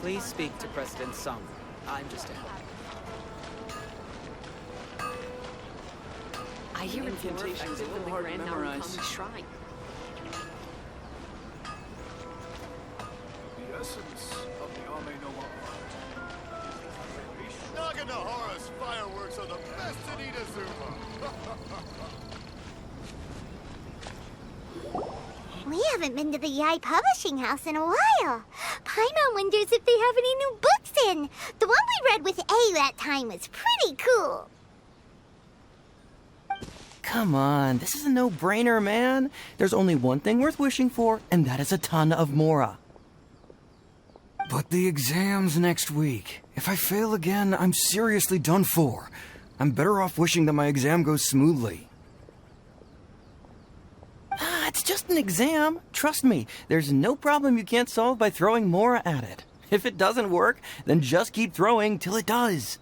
Please speak to President Sung. I'm just a helper. I hear it's more effective than the Grand Narukami Shrine. The essence of the Ame no Wa. Naganohara's fireworks are the best in Inazuma. We haven't been to the Yai Publishing House in a while. Paimon wonders if they have any new books in. The one we read with A that time was pretty cool. Come on, this is a no-brainer, man. There's only one thing worth wishing for, and that is a ton of Mora. But the exam's next week. If I fail again, I'm seriously done for. I'm better off wishing that my exam goes smoothly. It's just an exam. Trust me, there's no problem you can't solve by throwing Mora at it. If it doesn't work, then just keep throwing till it does.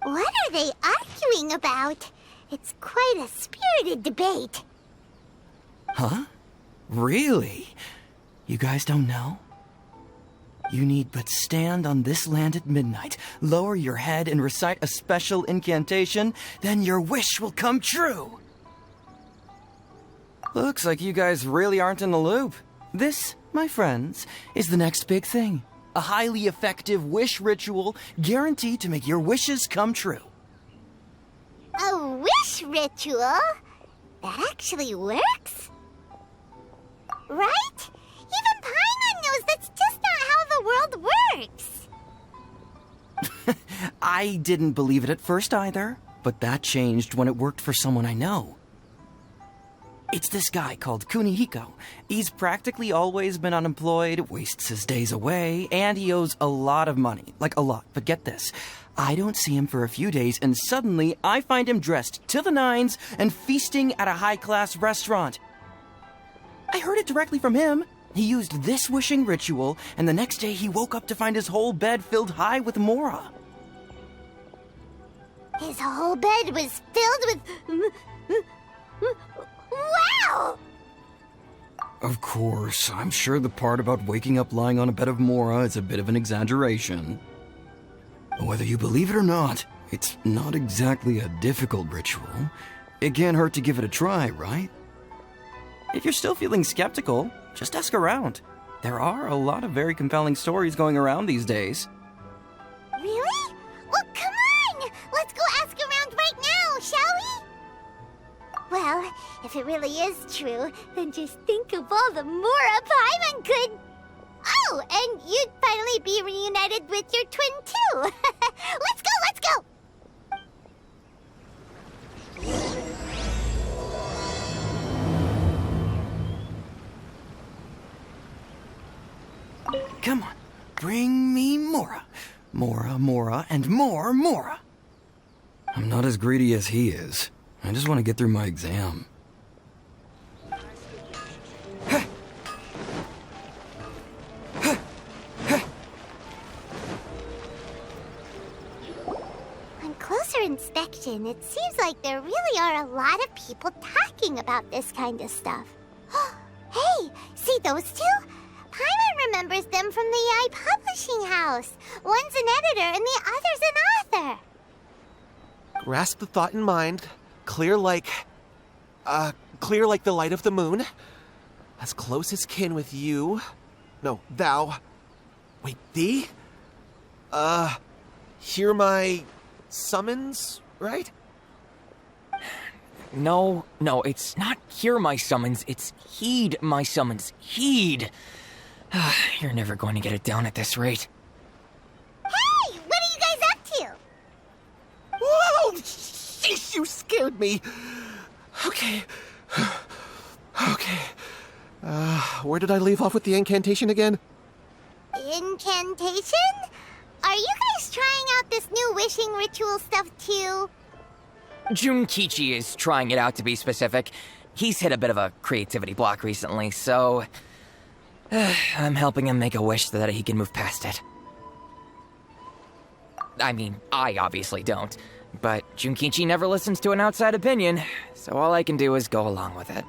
What are they arguing about? It's quite a spirited debate. Huh? Really? You guys don't know? You need but stand on this land at midnight, lower your head and recite a special incantation, then your wish will come true. Looks like you guys really aren't in the loop. This, my friends, is the next big thing. A highly effective wish ritual guaranteed to make your wishes come true. A wish ritual? That actually works? Right? Even Paimon knows that's just not how the world works. I didn't believe it at first either, but that changed when it worked for someone I know. It's this guy called Kunihiko. He's practically always been unemployed, wastes his days away, and he owes a lot of money. Like a lot. But get this. I don't see him for a few days, and suddenly I find him dressed to the nines and feasting at a high-class restaurant. I heard it directly from him. He used this wishing ritual, and the next day he woke up to find his whole bed filled high with Mora. His whole bed was filled with... Wow! Of course, I'm sure the part about waking up lying on a bed of Mora is a bit of an exaggeration. Whether you believe it or not, it's not exactly a difficult ritual. It can't hurt to give it a try, right? If you're still feeling skeptical, just ask around. There are a lot of very compelling stories going around these days. Really? Well, come on! Let's go ask around right now, shall we? Well, if it really is true, then just think of all the Mora Paimon could... Oh, and you'd finally be reunited with your twin, too! Let's go, let's go! Come on, bring me Mora. Mora, Mora, and more Mora. I'm not as greedy as he is. I just want to get through my exam. On closer inspection, it seems like there really are a lot of people talking about this kind of stuff. Hey, see those two? Paimon remembers them from the Yai Publishing House. One's an editor and the other's an author. Grasp the thought in mind. Clear like the light of the moon. As close as kin with you. No, thou. Wait, thee? Hear my summons, right? No, it's not hear my summons, it's heed my summons. Heed! You're never going to get it down at this rate. Hey, what are you guys up to? Whoa! Sheesh, you scared me! Okay. Where did I leave off with the incantation again? Incantation? Are you guys trying out this new wishing ritual stuff too? Junkichi is trying it out, to be specific. He's hit a bit of a creativity block recently, so... I'm helping him make a wish so that he can move past it. I mean, I obviously don't. But Junkichi never listens to an outside opinion, so all I can do is go along with it.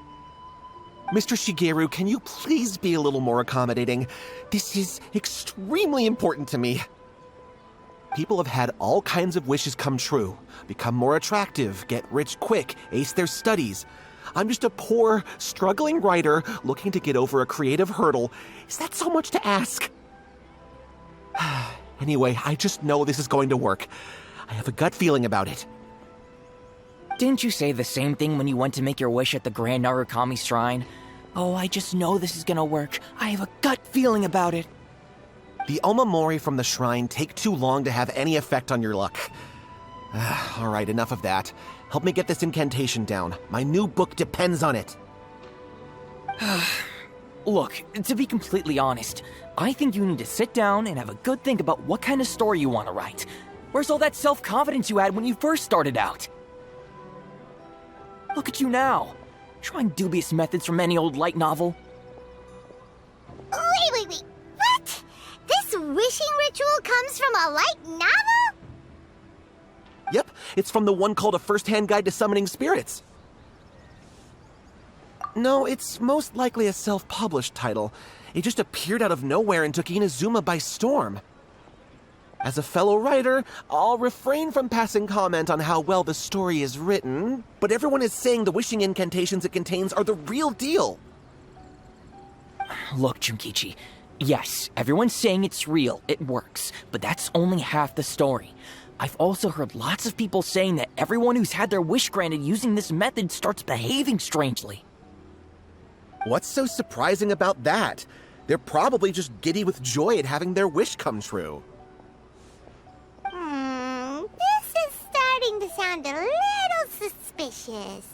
Mr. Shigeru, can you please be a little more accommodating? This is extremely important to me. People have had all kinds of wishes come true. Become more attractive, get rich quick, ace their studies. I'm just a poor, struggling writer looking to get over a creative hurdle. Is that so much to ask? Anyway, I just know this is going to work. I have a gut feeling about it. Didn't you say the same thing when you went to make your wish at the Grand Narukami Shrine? Oh, I just know this is gonna work. I have a gut feeling about it. The Omamori from the shrine take too long to have any effect on your luck. Alright, enough of that. Help me get this incantation down. My new book depends on it. Look, to be completely honest, I think you need to sit down and have a good think about what kind of story you want to write. Where's all that self-confidence you had when you first started out? Look at you now, trying dubious methods from any old light novel. Wait. What? This wishing ritual comes from a light novel? Yep, it's from the one called A First-Hand Guide to Summoning Spirits. No, it's most likely a self-published title. It just appeared out of nowhere and took Inazuma by storm. As a fellow writer, I'll refrain from passing comment on how well the story is written, but everyone is saying the wishing incantations it contains are the real deal. Look, Junkichi, yes, everyone's saying it's real, it works, but that's only half the story. I've also heard lots of people saying that everyone who's had their wish granted using this method starts behaving strangely. What's so surprising about that? They're probably just giddy with joy at having their wish come true. This is starting to sound a little suspicious.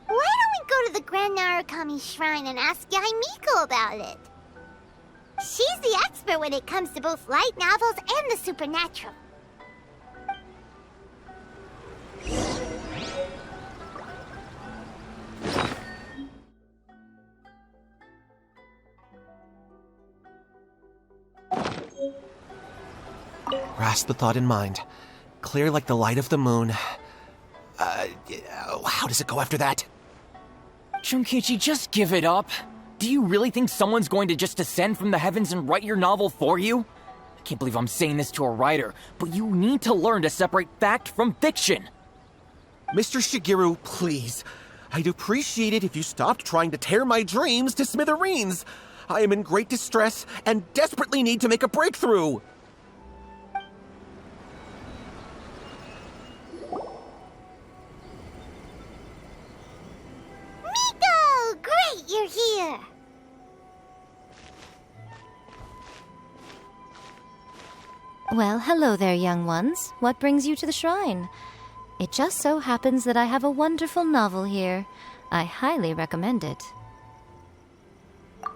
Why don't we go to the Grand Narukami Shrine and ask Yaimiko about it? She's the expert when it comes to both light novels and the supernatural. Grasp the thought in mind. Clear like the light of the moon. How does it go after that? Junkichi, just give it up. Do you really think someone's going to just descend from the heavens and write your novel for you? I can't believe I'm saying this to a writer, but you need to learn to separate fact from fiction. Mr. Shigeru, please. I'd appreciate it if you stopped trying to tear my dreams to smithereens. I am in great distress and desperately need to make a breakthrough. Miko! Great, you're here! Well, hello there, young ones. What brings you to the shrine? It just so happens that I have a wonderful novel here. I highly recommend it.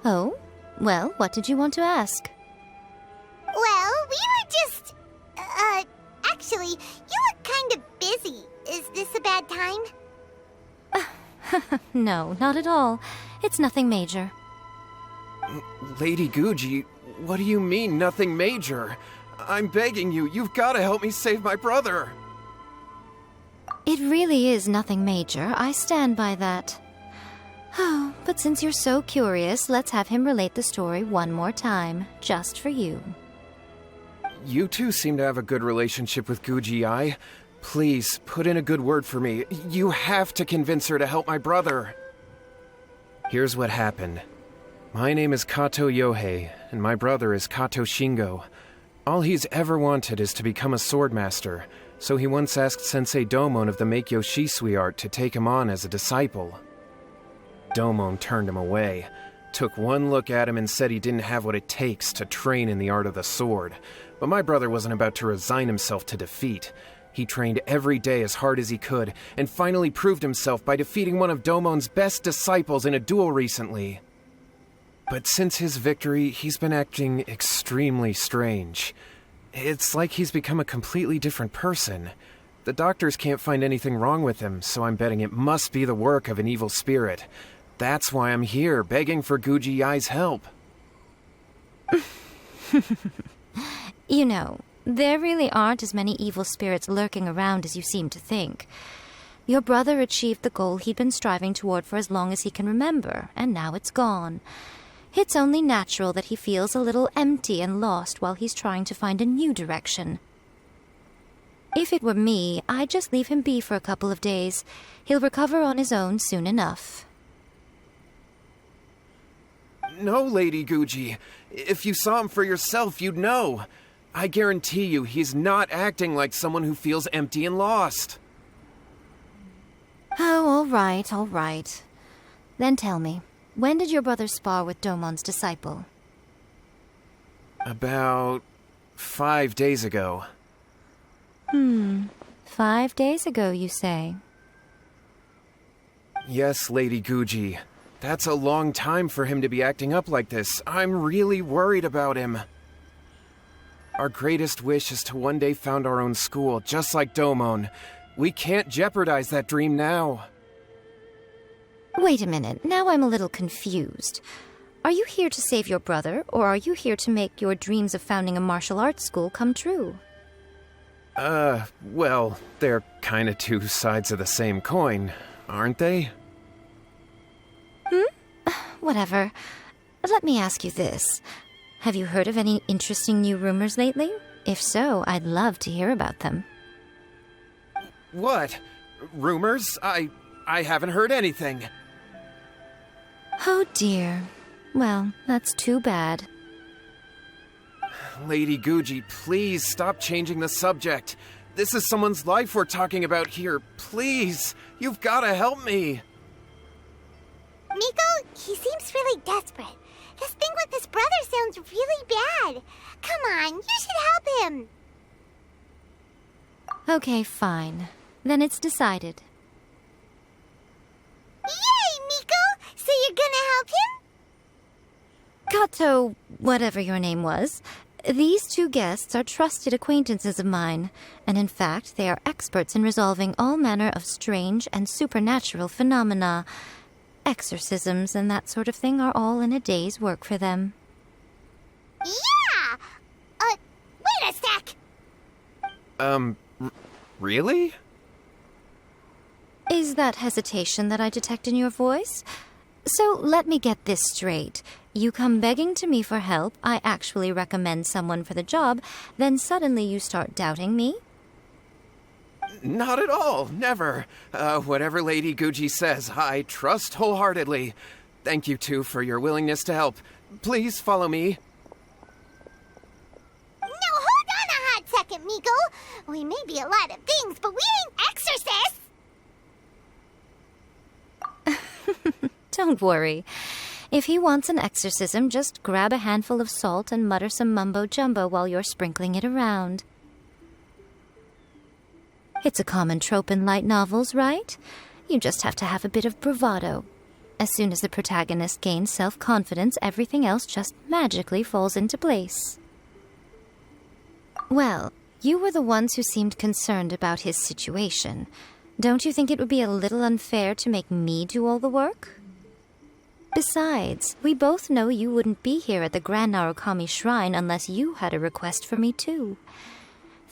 Oh? Well, what did you want to ask? Well, we were just... actually, you look kind of busy. Is this a bad time? No, not at all. It's nothing major. Lady Guji, what do you mean, nothing major? I'm begging you, you've got to help me save my brother. It really is nothing major. I stand by that. Oh, but since you're so curious, let's have him relate the story one more time, just for you. You two seem to have a good relationship with Guji-ai. Please, put in a good word for me. You have to convince her to help my brother. Here's what happened. My name is Kato Yohei, and my brother is Kato Shingo. All he's ever wanted is to become a swordmaster, so he once asked Sensei Domon of the Meikyo Shisui art to take him on as a disciple. Domon turned him away, took one look at him and said he didn't have what it takes to train in the art of the sword. But my brother wasn't about to resign himself to defeat. He trained every day as hard as he could, and finally proved himself by defeating one of Domon's best disciples in a duel recently. But since his victory, he's been acting extremely strange. It's like he's become a completely different person. The doctors can't find anything wrong with him, so I'm betting it must be the work of an evil spirit. That's why I'm here, begging for Guji-ai's help. You know, there really aren't as many evil spirits lurking around as you seem to think. Your brother achieved the goal he'd been striving toward for as long as he can remember, and now it's gone. It's only natural that he feels a little empty and lost while he's trying to find a new direction. If it were me, I'd just leave him be for a couple of days. He'll recover on his own soon enough. No, Lady Guji. If you saw him for yourself, you'd know. I guarantee you he's not acting like someone who feels empty and lost. Oh, all right. Then tell me, when did your brother spar with Domon's disciple? About 5 days ago. 5 days ago, you say? Yes, Lady Guji. That's a long time for him to be acting up like this. I'm really worried about him. Our greatest wish is to one day found our own school, just like Domon. We can't jeopardize that dream now. Wait a minute, now I'm a little confused. Are you here to save your brother, or are you here to make your dreams of founding a martial arts school come true? Well, they're kinda two sides of the same coin, aren't they? Whatever. Let me ask you this. Have you heard of any interesting new rumors lately? If so, I'd love to hear about them. What? Rumors? I haven't heard anything. Oh dear. Well, that's too bad. Lady Guji, please stop changing the subject. This is someone's life we're talking about here. Please, you've gotta help me. Miko, he seems really desperate. This thing with his brother sounds really bad. Come on, you should help him. Okay, fine. Then it's decided. Yay, Miko! So you're gonna help him? Kato, whatever your name was, these two guests are trusted acquaintances of mine, and in fact, they are experts in resolving all manner of strange and supernatural phenomena. Exorcisms and that sort of thing are all in a day's work for them. Yeah! Wait a sec! Really? Is that hesitation that I detect in your voice? So let me get this straight. You come begging to me for help, I actually recommend someone for the job, then suddenly you start doubting me? Not at all, never. Whatever Lady Guji says, I trust wholeheartedly. Thank you two for your willingness to help. Please follow me. No, hold on a hot second, Miko. We may be a lot of things, but we ain't exorcists! Don't worry. If he wants an exorcism, just grab a handful of salt and mutter some mumbo-jumbo while you're sprinkling it around. It's a common trope in light novels, right? You just have to have a bit of bravado. As soon as the protagonist gains self-confidence, everything else just magically falls into place. Well, you were the ones who seemed concerned about his situation. Don't you think it would be a little unfair to make me do all the work? Besides, we both know you wouldn't be here at the Grand Narukami Shrine unless you had a request for me too.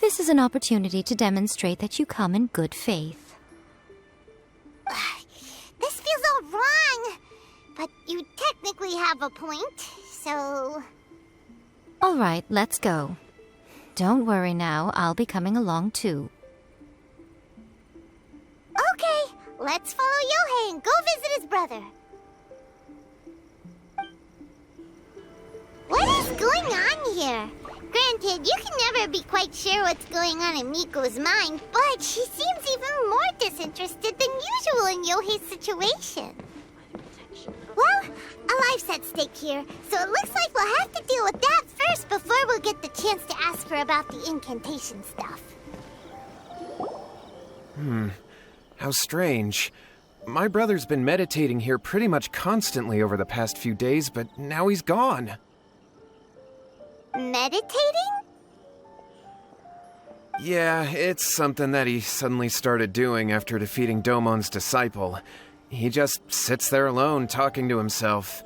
This is an opportunity to demonstrate that you come in good faith. This feels all wrong. But you technically have a point, so... All right, let's go. Don't worry now, I'll be coming along too. Okay, let's follow Yohei and go visit his brother. What is going on here? Granted, you can never be quite sure what's going on in Miko's mind, but she seems even more disinterested than usual in Yohei's situation. Well, a life's at stake here, so it looks like we'll have to deal with that first before we'll get the chance to ask her about the incantation stuff. How strange. My brother's been meditating here pretty much constantly over the past few days, but now he's gone. Meditating? Yeah, it's something that he suddenly started doing after defeating Domon's disciple. He just sits there alone, talking to himself.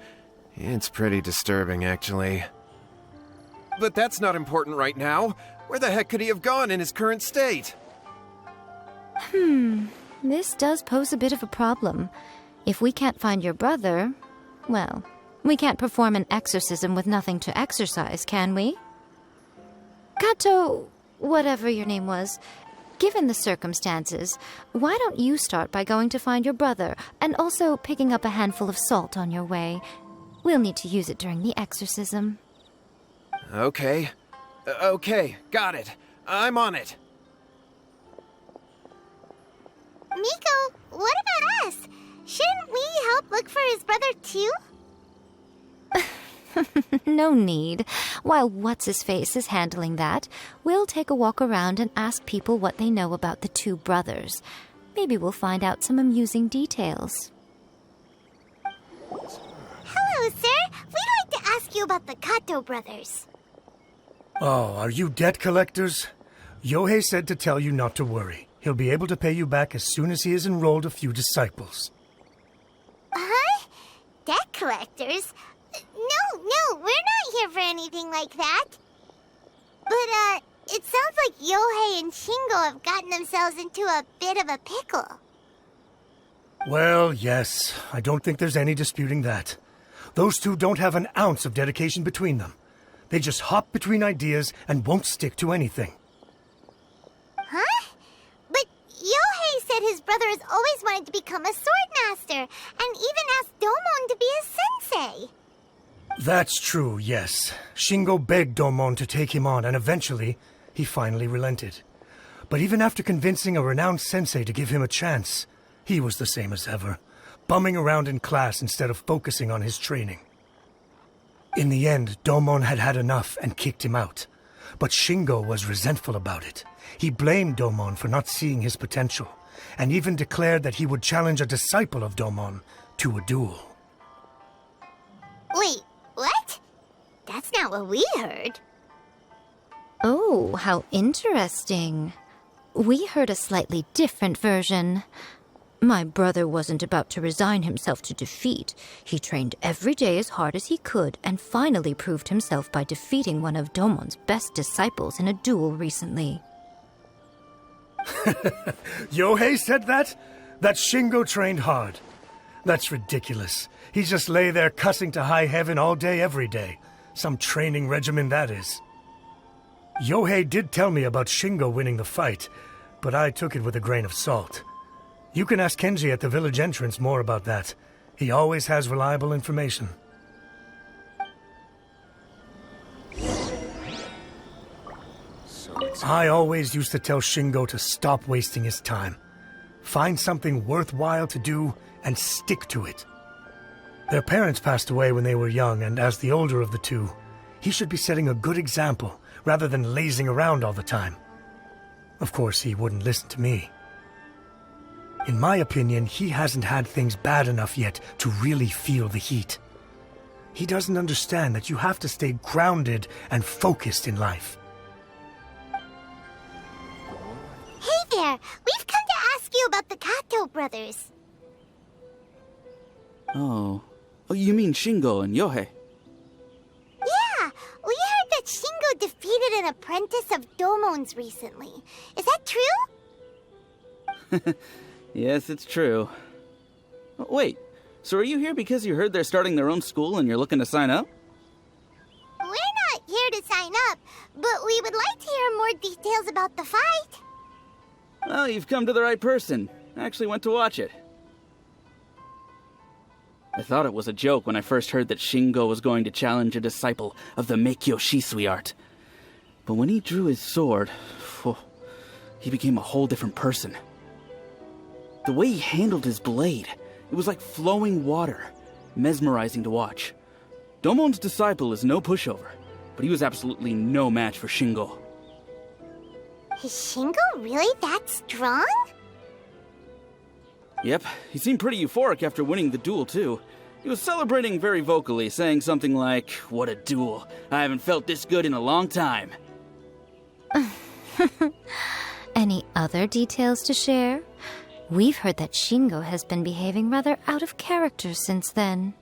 It's pretty disturbing, actually. But that's not important right now. Where the heck could he have gone in his current state? this does pose a bit of a problem. If we can't find your brother, well, we can't perform an exorcism with nothing to exorcise, can we? Kato, whatever your name was, given the circumstances, why don't you start by going to find your brother, and also picking up a handful of salt on your way? We'll need to use it during the exorcism. Okay. Okay, got it. I'm on it. Miko, what about us? Shouldn't we help look for his brother too? No need. While What's-His-Face is handling that, we'll take a walk around and ask people what they know about the two brothers. Maybe we'll find out some amusing details. Hello, sir. We'd like to ask you about the Kato brothers. Oh, are you debt collectors? Yohei said to tell you not to worry. He'll be able to pay you back as soon as he has enrolled a few disciples. Huh? Debt collectors? No, we're not here for anything like that. But, it sounds like Yohei and Shingo have gotten themselves into a bit of a pickle. Well, yes. I don't think there's any disputing that. Those two don't have an ounce of dedication between them. They just hop between ideas and won't stick to anything. Huh? But Yohei said his brother has always wanted to become a sword master, and even asked Domon to be his sensei. That's true, yes. Shingo begged Domon to take him on, and eventually, he finally relented. But even after convincing a renowned sensei to give him a chance, he was the same as ever, bumming around in class instead of focusing on his training. In the end, Domon had had enough and kicked him out. But Shingo was resentful about it. He blamed Domon for not seeing his potential, and even declared that he would challenge a disciple of Domon to a duel. Wait, what? That's not what we heard. Oh, how interesting. We heard a slightly different version. My brother wasn't about to resign himself to defeat. He trained every day as hard as he could and finally proved himself by defeating one of Domon's best disciples in a duel recently. Yohei said that? That Shingo trained hard. That's ridiculous. He just lay there cussing to high heaven all day, every day. Some training regimen, that is. Yohei did tell me about Shingo winning the fight, but I took it with a grain of salt. You can ask Kenji at the village entrance more about that. He always has reliable information. I always used to tell Shingo to stop wasting his time. Find something worthwhile to do and stick to it. Their parents passed away when they were young, and as the older of the two, he should be setting a good example rather than lazing around all the time. Of course, he wouldn't listen to me. In my opinion, he hasn't had things bad enough yet to really feel the heat. He doesn't understand that you have to stay grounded and focused in life. Hey there, we've come to ask you about the Kato brothers. Oh, you mean Shingo and Yohei? Yeah, we heard that Shingo defeated an apprentice of Domon's recently. Is that true? Yes, it's true. Wait, so are you here because you heard they're starting their own school and you're looking to sign up? We're not here to sign up, but we would like to hear more details about the fight. Well, you've come to the right person. I actually went to watch it. I thought it was a joke when I first heard that Shingo was going to challenge a disciple of the Meikyo Shisui art. But when he drew his sword, he became a whole different person. The way he handled his blade, it was like flowing water, mesmerizing to watch. Domon's disciple is no pushover, but he was absolutely no match for Shingo. Is Shingo really that strong? Yep, he seemed pretty euphoric after winning the duel, too. He was celebrating very vocally, saying something like, "What a duel. I haven't felt this good in a long time." Any other details to share? We've heard that Shingo has been behaving rather out of character since then.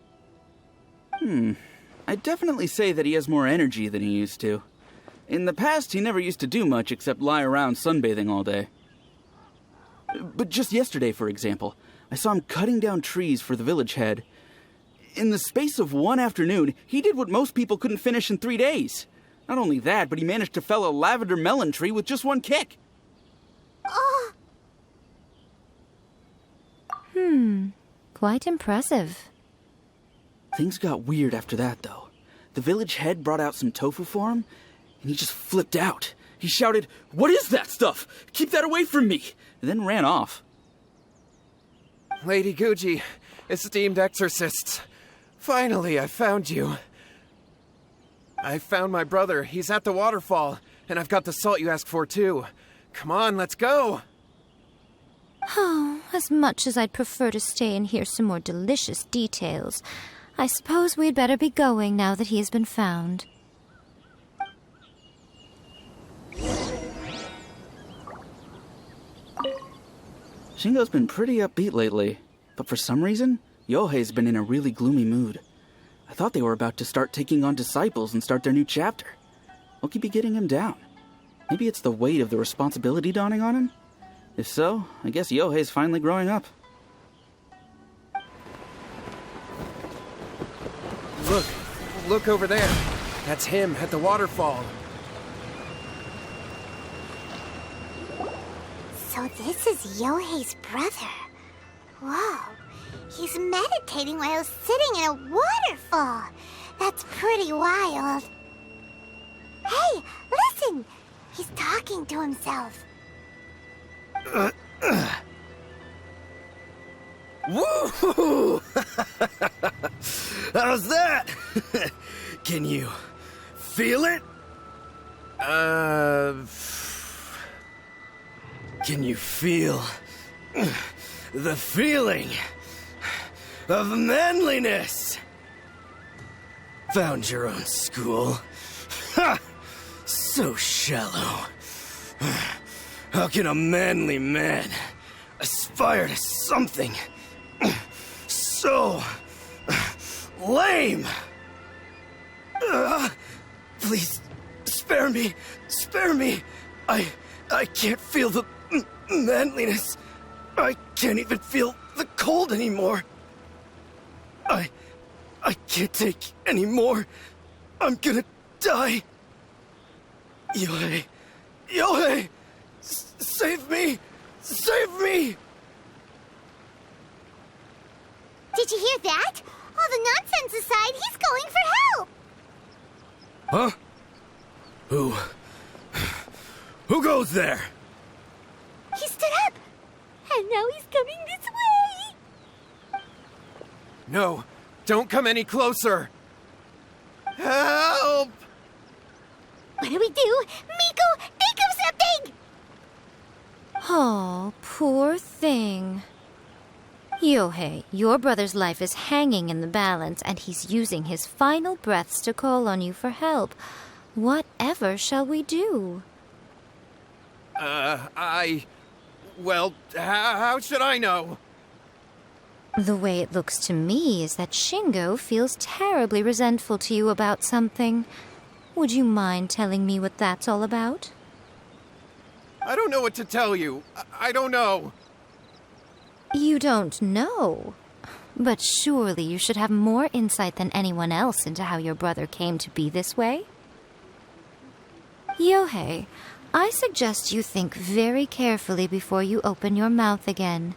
I'd definitely say that he has more energy than he used to. In the past, he never used to do much except lie around sunbathing all day. But just yesterday, for example, I saw him cutting down trees for the village head. In the space of one afternoon, he did what most people couldn't finish in 3 days. Not only that, but he managed to fell a lavender melon tree with just one kick. Oh, Quite impressive. Things got weird after that, though. The village head brought out some tofu for him, and he just flipped out. He shouted, "What is that stuff? Keep that away from me!" and then ran off. Lady Guji, esteemed exorcists. Finally, I found you. I found my brother. He's at the waterfall, and I've got the salt you asked for, too. Come on, let's go! Oh, as much as I'd prefer to stay and hear some more delicious details, I suppose we'd better be going now that he has been found. Shingo's been pretty upbeat lately, but for some reason, Yohei's been in a really gloomy mood. I thought they were about to start taking on disciples and start their new chapter. What could be getting him down? Maybe it's the weight of the responsibility dawning on him? If so, I guess Yohei's finally growing up. Look over there. That's him at the waterfall. so this is Yohei's brother. Whoa, he's meditating while sitting in a waterfall. That's pretty wild. Hey, listen! He's talking to himself. Woo! How's that? Can you feel it? Can you feel the feeling of manliness? Found your own school. Ha! So shallow. How can a manly man aspire to something so lame? Please, spare me. Spare me. I can't feel the manliness. I can't even feel the cold anymore. I can't take any more. I'm gonna die. Yohei! Yohei! Save me! Save me! Did you hear that? All the nonsense aside, he's going for help! Huh? Who goes there? He stood up! And now he's coming this way! No, don't come any closer! Help! What do we do? Miko, think of something! Oh, poor thing. Yohei, your brother's life is hanging in the balance, and he's using his final breaths to call on you for help. Whatever shall we do? Well, how should I know? The way it looks to me is that Shingo feels terribly resentful to you about something. Would you mind telling me what that's all about? I don't know what to tell you. I don't know. You don't know? But surely you should have more insight than anyone else into how your brother came to be this way? Yohei, I suggest you think very carefully before you open your mouth again.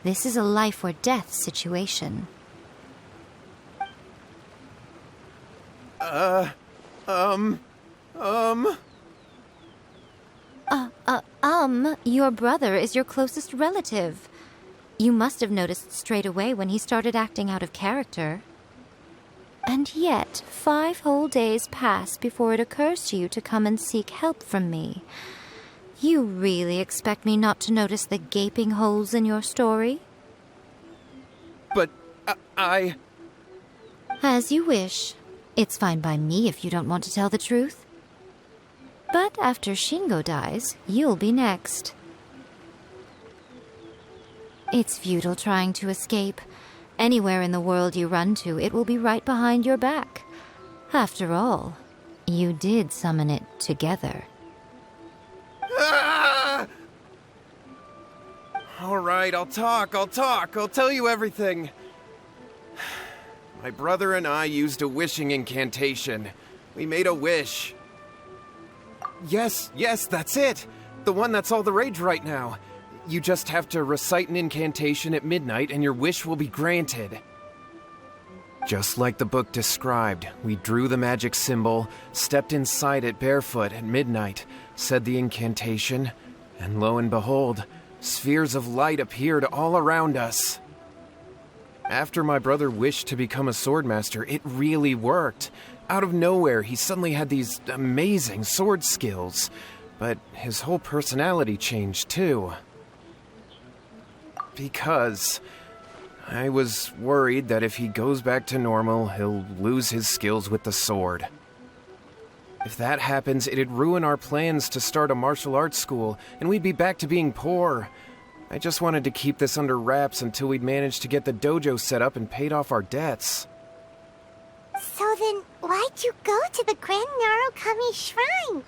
This is a life or death situation. Your brother is your closest relative. You must have noticed straight away when he started acting out of character. And yet, 5 whole days pass before it occurs to you to come and seek help from me. You really expect me not to notice the gaping holes in your story? But I... As you wish. It's fine by me if you don't want to tell the truth. But after Shingo dies, you'll be next. It's futile trying to escape. Anywhere in the world you run to, it will be right behind your back. After all, you did summon it together. Alright, I'll talk. I'll tell you everything. My brother and I used a wishing incantation. We made a wish. Yes, that's it. The one that's all the rage right now. You just have to recite an incantation at midnight and your wish will be granted. Just like the book described, we drew the magic symbol, stepped inside it barefoot at midnight, said the incantation, and lo and behold, spheres of light appeared all around us. After my brother wished to become a swordmaster, it really worked. Out of nowhere, he suddenly had these amazing sword skills, but his whole personality changed too. Because I was worried that if he goes back to normal, he'll lose his skills with the sword. If that happens, it'd ruin our plans to start a martial arts school, and we'd be back to being poor. I just wanted to keep this under wraps until we'd managed to get the dojo set up and paid off our debts. So then, why'd you go to the Grand Narukami Shrine?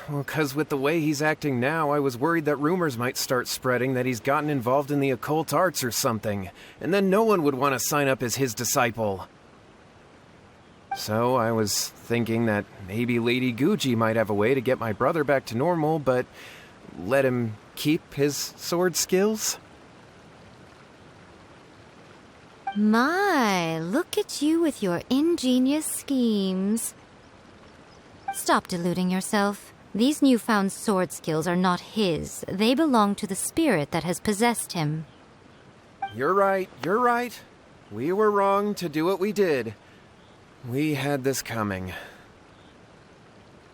Well, 'cause with the way he's acting now, I was worried that rumors might start spreading that he's gotten involved in the occult arts or something, and then no one would want to sign up as his disciple. So I was thinking that maybe Lady Guji might have a way to get my brother back to normal, but let him keep his sword skills? My, look at you with your ingenious schemes. Stop deluding yourself. These newfound sword skills are not his. They belong to the spirit that has possessed him. You're right. We were wrong to do what we did. We had this coming.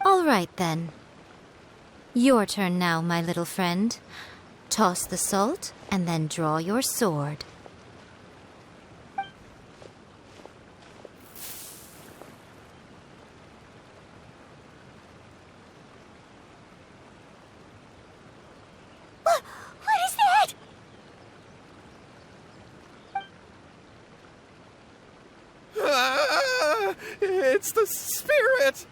All right, then. Your turn now, my little friend. Toss the salt, and then draw your sword. What is that? It's the spirit!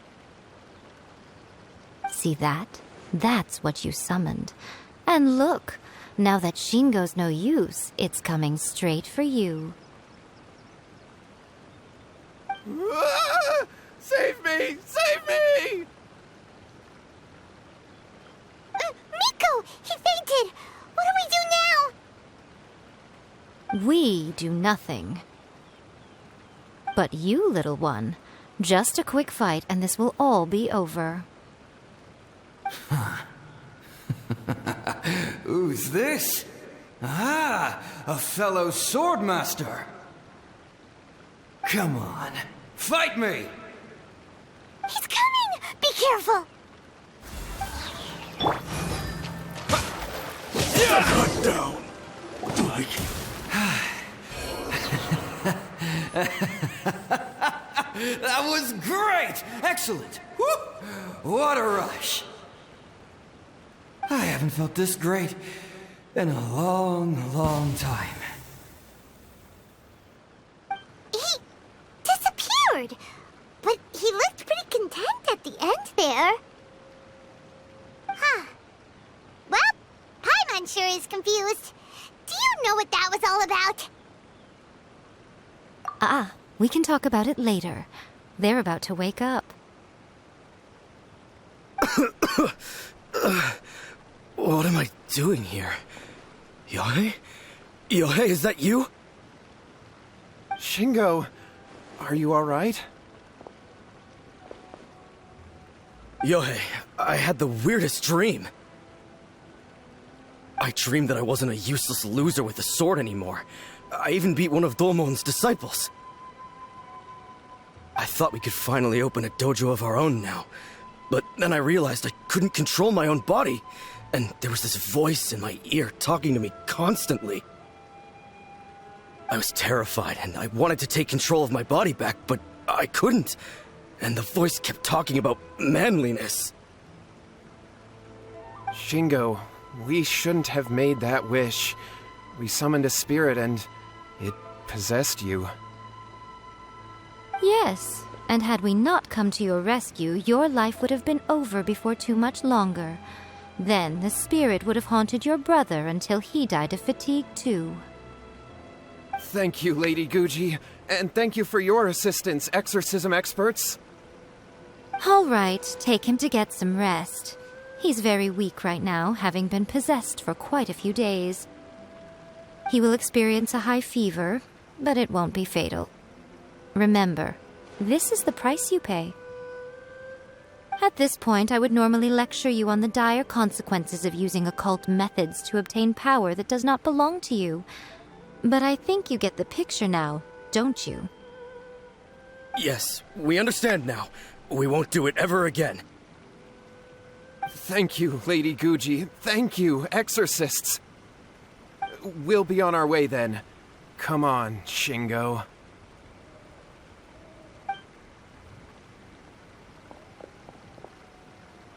See that? That's what you summoned. And look, now that Shingo's no use, it's coming straight for you. Save me! Save me! Miko! He fainted! What do we do now? We do nothing. But you, little one, just a quick fight and this will all be over. Who's this? Ah, a fellow swordmaster. Come on, fight me! He's coming! Be careful! Cut down! That was great! Excellent! Woo! What a rush! I haven't felt this great in a long, long time. He disappeared! But he looked pretty content at the end there. Huh. Well, Paimon sure is confused. Do you know what that was all about? We can talk about it later. They're about to wake up. What am I doing here? Yohei? Yohei, is that you? Shingo, are you alright? Yohei, I had the weirdest dream. I dreamed that I wasn't a useless loser with a sword anymore. I even beat one of Domon's disciples. I thought we could finally open a dojo of our own now. But then I realized I couldn't control my own body. And there was this voice in my ear talking to me constantly. I was terrified and I wanted to take control of my body back, but I couldn't. And the voice kept talking about manliness. Shingo, we shouldn't have made that wish. We summoned a spirit and it possessed you. Yes, and had we not come to your rescue, your life would have been over before too much longer. Then the spirit would have haunted your brother until he died of fatigue too. Thank you, Lady Guji, and thank you for your assistance, exorcism experts. All right, take him to get some rest. He's very weak right now, having been possessed for quite a few days. He will experience a high fever, but it won't be fatal. Remember, this is the price you pay. At this point, I would normally lecture you on the dire consequences of using occult methods to obtain power that does not belong to you. But I think you get the picture now, don't you? Yes, we understand now. We won't do it ever again. Thank you, Lady Guji. Thank you, exorcists. We'll be on our way then. Come on, Shingo.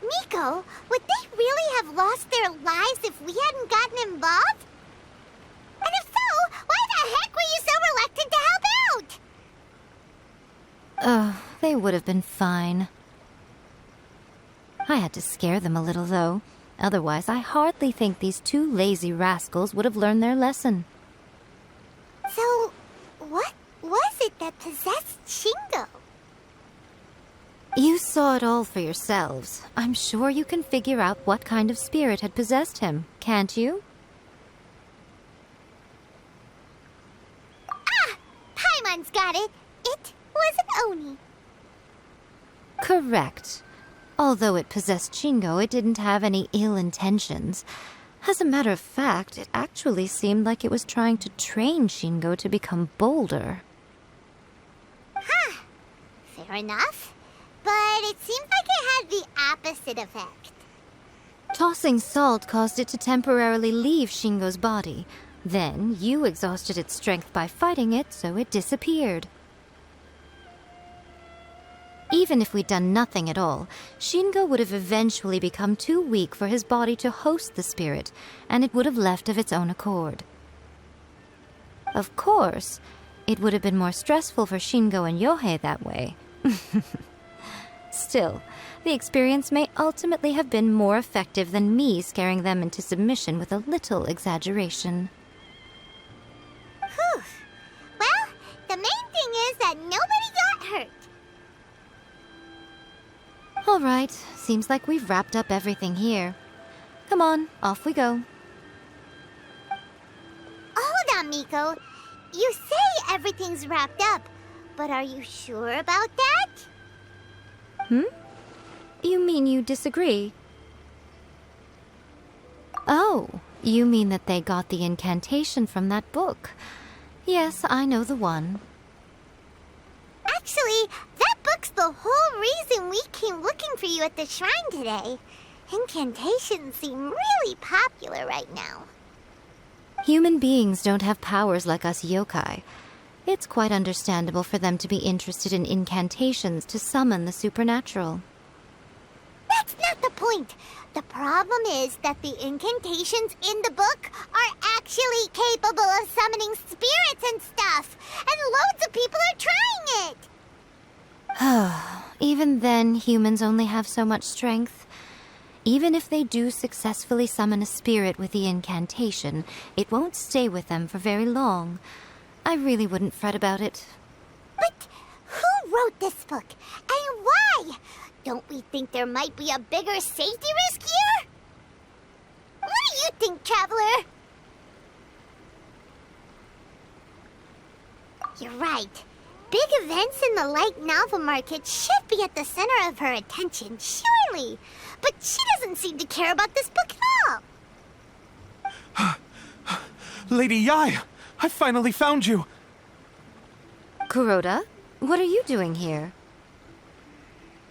Miko, would they really have lost their lives if we hadn't gotten involved? And if so, why the heck were you so reluctant to help out? Oh, they would have been fine. I had to scare them a little, though. Otherwise, I hardly think these two lazy rascals would have learned their lesson. So, what was it that possessed Shingo? You saw it all for yourselves. I'm sure you can figure out what kind of spirit had possessed him, can't you? Ah! Paimon's got it! It was an Oni. Correct. Although it possessed Shingo, it didn't have any ill intentions. As a matter of fact, it actually seemed like it was trying to train Shingo to become bolder. Huh. Fair enough. But it seemed like it had the opposite effect. Tossing salt caused it to temporarily leave Shingo's body. Then, you exhausted its strength by fighting it, so it disappeared. Even if we'd done nothing at all, Shingo would have eventually become too weak for his body to host the spirit, and it would have left of its own accord. Of course, it would have been more stressful for Shingo and Yohei that way. Still, the experience may ultimately have been more effective than me scaring them into submission with a little exaggeration. Whew. Well, the main thing is that nobody got hurt. All right, seems like we've wrapped up everything here. Come on, off we go. Hold on, Miko. You say everything's wrapped up, but are you sure about that? You mean you disagree? Oh, you mean that they got the incantation from that book. Yes, I know the one. Actually, that book's the whole reason we came looking for you at the shrine today. Incantations seem really popular right now. Human beings don't have powers like us yokai. It's quite understandable for them to be interested in incantations to summon the supernatural. That's not the point. The problem is that the incantations in the book are actually capable of summoning spirits and stuff, and loads of people are trying it. Even then, humans only have so much strength. Even if they do successfully summon a spirit with the incantation, it won't stay with them for very long. I really wouldn't fret about it. But who wrote this book, and why? Don't we think there might be a bigger safety risk here? What do you think, Traveler? You're right. Big events in the light novel market should be at the center of her attention, surely. But she doesn't seem to care about this book at all. Lady Yai, I finally found you. Kuroda, what are you doing here?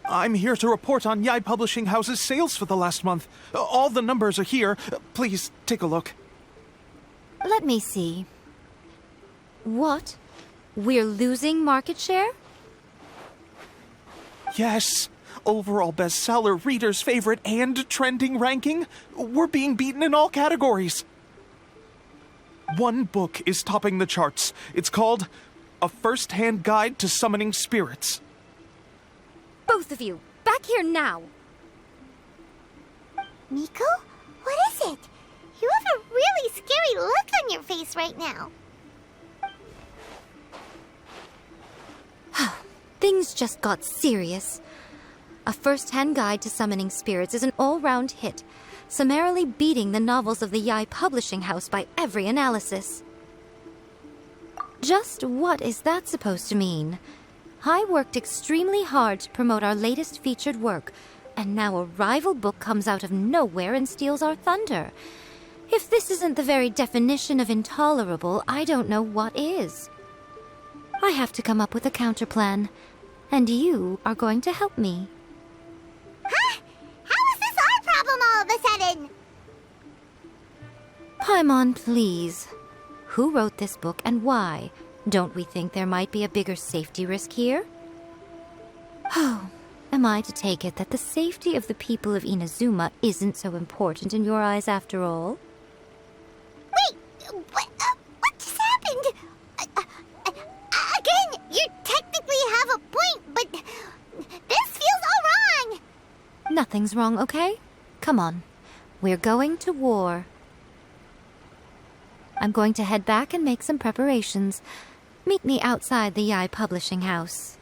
I'm here to report on Yai Publishing House's sales for the last month. All the numbers are here. Please, take a look. Let me see. What? We're losing market share? Yes. Overall bestseller, readers' favorite, and trending ranking. We're being beaten in all categories. One book is topping the charts. It's called A First-Hand Guide to Summoning Spirits. Both of you, back here now! Miko? What is it? You have a really scary look on your face right now. Things just got serious. A first-hand guide to summoning spirits is an all-round hit, summarily beating the novels of the Yai publishing house by every analysis. Just what is that supposed to mean? I worked extremely hard to promote our latest featured work, and now a rival book comes out of nowhere and steals our thunder. If this isn't the very definition of intolerable, I don't know what is. I have to come up with a counterplan, and you are going to help me. Huh? How is this our problem all of a sudden? Paimon, please. Who wrote this book and why? Don't we think there might be a bigger safety risk here? Oh, am I to take it that the safety of the people of Inazuma isn't so important in your eyes after all? Wait, what just happened? Again, you technically have a point, but this feels all wrong. Nothing's wrong, okay? Come on. We're going to war. I'm going to head back and make some preparations. Meet me outside the Yai publishing house.